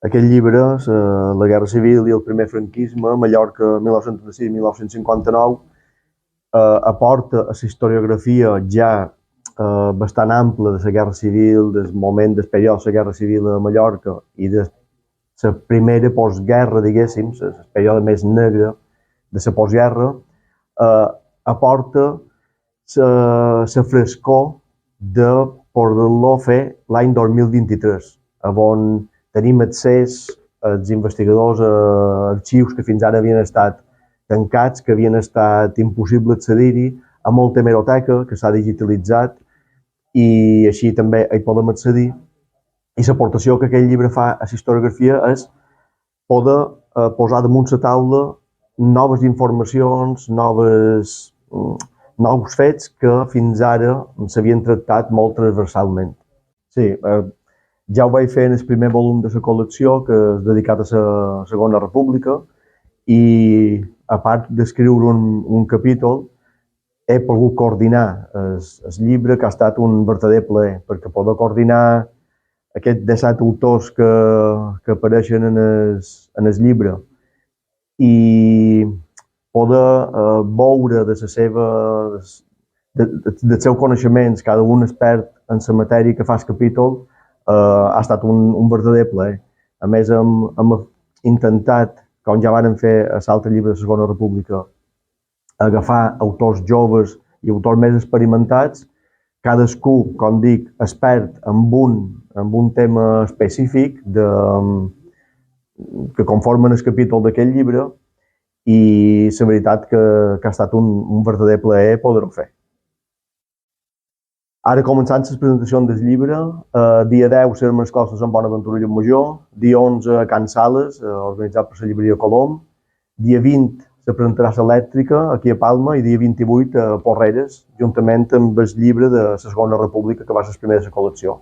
Aquest llibre, la Guerra Civil i el primer franquisme, Mallorca 1936-1959, aporta a la historiografia ja bastant ampla de la Guerra Civil, del moment del període de la Guerra Civil a Mallorca i de la primera postguerra, diguéssim, el període més negre de la postguerra, aporta la frescor de poder-lo fer l'any 2023, on tenim accés als investigadors a arxius que fins ara havien estat tancats, que havien estat impossible accedir-hi, a molta hemeroteca que s'ha digitalitzat i així també hi podem accedir. I l'aportació que aquest llibre fa a la historiografia és poder posar damunt la taula noves informacions, nous fets que fins ara s'havien tractat molt transversalment. Sí, ja ho vaig fer en el primer volum de la col·lecció, que és dedicat a la Segona República, i a part d'escriure un capítol, he pogut coordinar el llibre, que ha estat un verdader plaer, perquè poder coordinar aquests 17 autors que apareixen en el llibre i poder veure de la seva, dels seus coneixements, cada un expert en la matèria que fa el capítol, ha estat un verdader plaer. A més, hem intentat, com ja vàrem fer a l'altre llibre de la Segona República, agafar autors joves i autors més experimentats, cadascú, com dic, expert en un tema específic que conformen el capítol d'aquest llibre, i la veritat que ha estat un verdader plaer poder-ho fer. Ara començant les presentacions del llibre, dia 10 serem les costes en Bonaventura i Llucmajor, dia 11 a Can Sales, organitzat per la llibreria Colom, dia 20 se presentarà l'Elèctrica aquí a Palma i dia 28 a Porreres, juntament amb el llibre de la Segona República, que va ser el primer de la col·lecció.